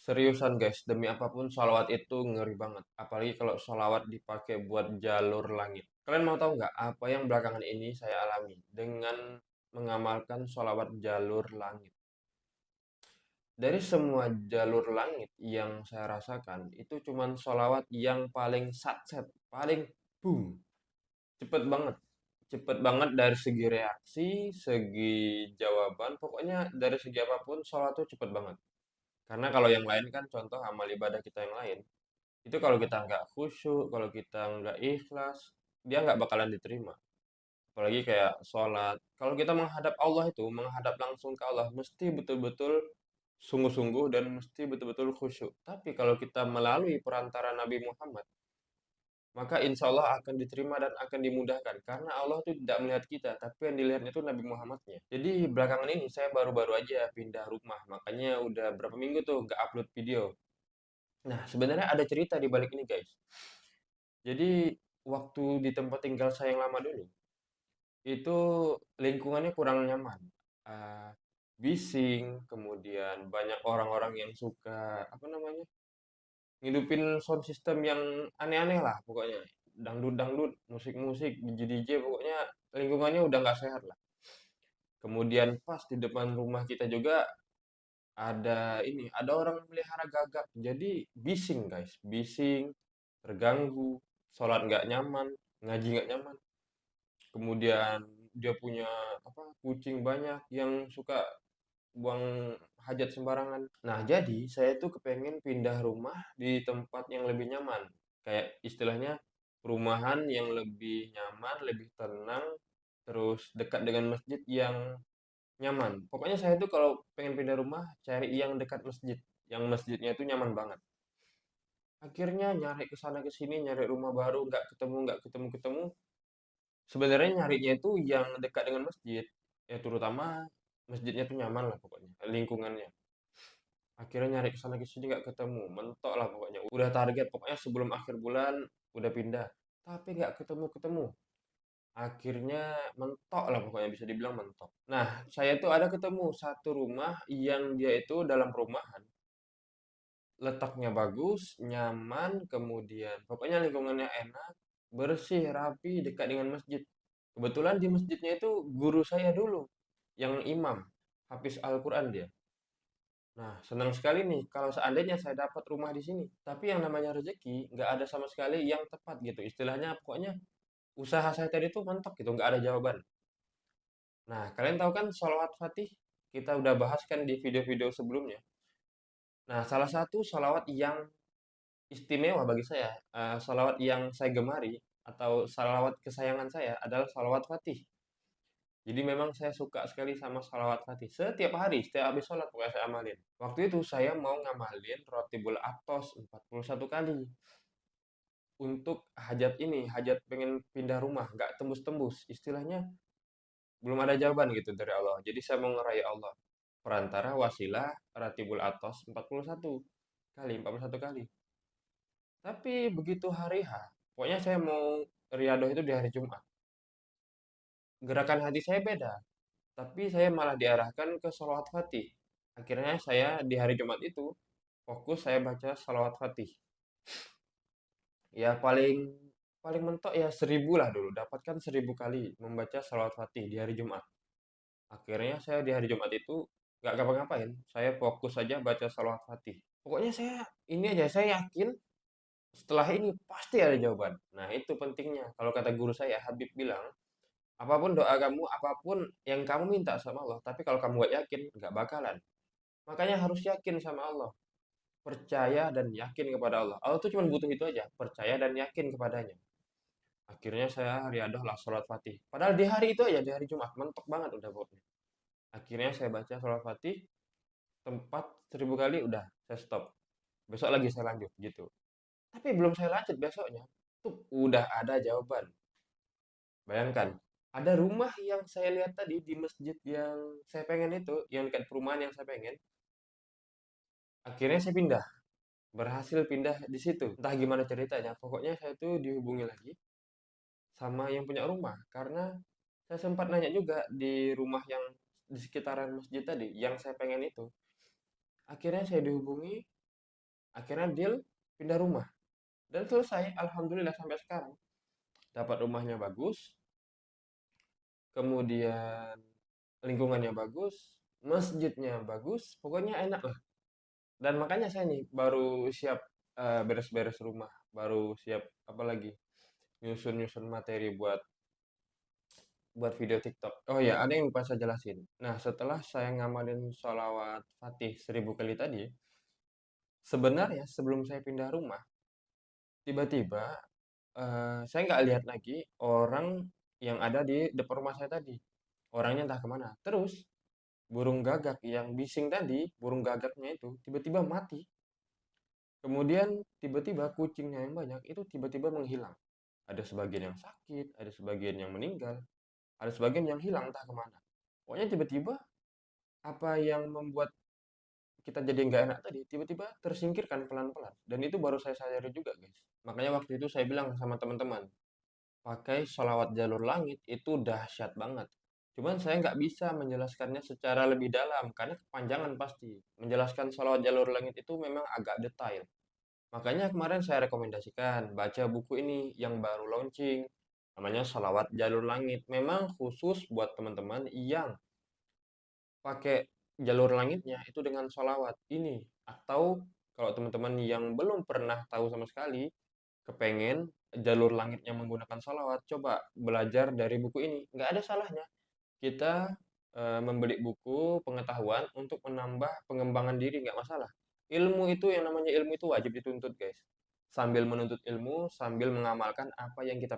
Seriusan guys, demi apapun sholawat itu ngeri banget. Apalagi kalau sholawat dipakai buat jalur langit. Kalian mau tahu nggak apa yang belakangan ini saya alami dengan mengamalkan sholawat jalur langit? Dari semua jalur langit yang saya rasakan, itu cuman sholawat yang paling satset, paling boom, cepet banget. Cepet banget dari segi reaksi, segi jawaban, pokoknya dari segi apapun sholawat tuh cepet banget. Karena kalau yang lain kan contoh amal ibadah kita yang lain, itu kalau kita nggak khusyuk, kalau kita nggak ikhlas, dia nggak bakalan diterima. Apalagi kayak sholat. Kalau kita menghadap Allah itu, menghadap langsung ke Allah, mesti betul-betul sungguh-sungguh dan mesti betul-betul khusyuk. Tapi kalau kita melalui perantara Nabi Muhammad, maka insya Allah akan diterima dan akan dimudahkan. Karena Allah itu tidak melihat kita, tapi yang dilihatnya itu Nabi Muhammadnya. Jadi belakangan ini saya baru-baru aja pindah rumah, makanya udah berapa minggu tuh nggak upload video. Nah, sebenarnya ada cerita di balik ini, guys. Jadi, waktu di tempat tinggal saya yang lama dulu, itu lingkungannya kurang nyaman. Eh, Bising, kemudian banyak orang-orang yang suka, apa namanya, ngidupin sound system yang aneh-aneh lah pokoknya. Dangdut-dangdut, musik-musik, DJ-DJ, pokoknya lingkungannya udah nggak sehat lah. Kemudian pas di depan rumah kita juga ada orang melihara gagak. Jadi bising guys, bising, terganggu, sholat nggak nyaman, ngaji nggak nyaman. Kemudian dia punya apa kucing banyak yang suka buang hajat sembarangan. Nah, jadi saya tuh kepengen pindah rumah di tempat yang lebih nyaman. Kayak istilahnya perumahan yang lebih nyaman, lebih tenang, terus dekat dengan masjid yang nyaman. Pokoknya saya tuh kalau pengen pindah rumah cari yang dekat masjid, yang masjidnya itu nyaman banget. Akhirnya nyari ke sana ke sini, nyari rumah baru, nggak ketemu ketemu. Sebenarnya nyarinya itu yang dekat dengan masjid, ya terutama masjidnya tuh nyaman lah pokoknya, lingkungannya. Akhirnya nyari ke sana ke sini nggak ketemu, mentok lah pokoknya. Udah target pokoknya sebelum akhir bulan udah pindah, tapi nggak ketemu ketemu. Akhirnya mentok lah pokoknya bisa dibilang mentok. Nah, saya tuh ada ketemu satu rumah yang dia itu dalam perumahan. Letaknya bagus, nyaman, kemudian pokoknya lingkungannya enak, bersih, rapi, dekat dengan masjid. Kebetulan di masjidnya itu guru saya dulu, yang imam, Hafiz Al-Quran dia. Nah, senang sekali nih kalau seandainya saya dapat rumah di sini. Tapi yang namanya rezeki, nggak ada sama sekali yang tepat gitu. Istilahnya pokoknya usaha saya tadi tuh mentok gitu, nggak ada jawaban. Nah, kalian tahu kan sholawat Fatih? Kita udah bahas kan di video-video sebelumnya. Nah, salah satu sholawat yang istimewa bagi saya, sholawat yang saya gemari atau sholawat kesayangan saya adalah sholawat Fatih. Jadi memang saya suka sekali sama sholawat Fatih. Setiap hari, setiap habis sholat pokoknya saya amalin. Waktu itu saya mau ngamalin Rotibul Atos 41 kali. Untuk hajat ini, hajat pengen pindah rumah, nggak tembus-tembus. Istilahnya belum ada jawaban gitu dari Allah. Jadi saya mau ngerayu Allah. Perantara wasilah Ratibul Atos 41 kali, 41 kali. Tapi begitu hari H, pokoknya saya mau riadoh itu di hari Jumat. Gerakan hati saya beda, tapi saya malah diarahkan ke sholawat Fatih. Akhirnya saya di hari Jumat itu fokus saya baca sholawat Fatih. Ya paling paling mentok ya 1.000 lah dulu. Dapatkan 1.000 kali membaca sholawat Fatih di hari Jumat. Akhirnya saya di hari Jumat itu nggak ngapa-ngapain. Saya fokus saja baca sholawat Fatih. Pokoknya saya ini aja saya yakin setelah ini pasti ada jawaban. Nah itu pentingnya. Kalau kata guru saya Habib bilang, apapun doa kamu, apapun yang kamu minta sama Allah, tapi kalau kamu gak yakin, nggak bakalan. Makanya harus yakin sama Allah. Percaya dan yakin kepada Allah. Allah tuh cuma butuh itu aja, percaya dan yakin kepadanya. Akhirnya saya riadah lah sholat Fatih. Padahal di hari itu aja, di hari Jumat, mentok banget udah pokoknya. Akhirnya saya baca sholat Fatih, tempat 1.000 kali udah, saya stop. Besok lagi saya lanjut, gitu. Tapi belum saya lanjut besoknya, tuh udah ada jawaban. Bayangkan, ada rumah yang saya lihat tadi di masjid yang saya pengen itu, yang dekat perumahan yang saya pengen. Akhirnya saya pindah, berhasil pindah di situ. Entah gimana ceritanya, pokoknya saya tuh dihubungi lagi sama yang punya rumah karena saya sempat nanya juga di rumah yang di sekitaran masjid tadi yang saya pengen itu. Akhirnya saya dihubungi, Akhirnya deal, pindah rumah. Dan selesai, alhamdulillah sampai sekarang. Dapat rumahnya bagus, kemudian lingkungannya bagus, masjidnya bagus, pokoknya enak lah. Dan makanya saya nih baru siap beres-beres rumah, baru siap apa lagi nyusun-nyusun materi buat video TikTok. Oh ya, ada yang lupa saya jelasin. Nah, setelah saya ngamalin sholawat Fatih 1000 kali tadi, sebenarnya sebelum saya pindah rumah, tiba-tiba saya nggak lihat lagi orang yang ada di depan rumah saya tadi. Orangnya entah kemana. Terus burung gagak yang bising tadi, burung gagaknya itu tiba-tiba mati. Kemudian tiba-tiba kucingnya yang banyak itu tiba-tiba menghilang. Ada sebagian yang sakit, ada sebagian yang meninggal, ada sebagian yang hilang entah kemana. Pokoknya tiba-tiba apa yang membuat kita jadi nggak enak tadi, tiba-tiba tersingkirkan pelan-pelan. Dan itu baru saya sadari juga, guys. Makanya waktu itu saya bilang sama teman-teman, pakai sholawat jalur langit itu dahsyat banget. Cuman saya nggak bisa menjelaskannya secara lebih dalam, karena kepanjangan pasti. Menjelaskan sholawat jalur langit itu memang agak detail. Makanya kemarin saya rekomendasikan baca buku ini yang baru launching, namanya Sholawat Jalur Langit. Memang khusus buat teman-teman yang pakai jalur langitnya itu dengan sholawat ini. Atau kalau teman-teman yang belum pernah tahu sama sekali, kepengen jalur langitnya menggunakan sholawat, coba belajar dari buku ini. Nggak ada salahnya. Kita membeli buku pengetahuan untuk menambah pengembangan diri, nggak masalah. Ilmu itu yang namanya ilmu itu wajib dituntut, guys. Sambil menuntut ilmu, sambil mengamalkan apa yang kita pelajari.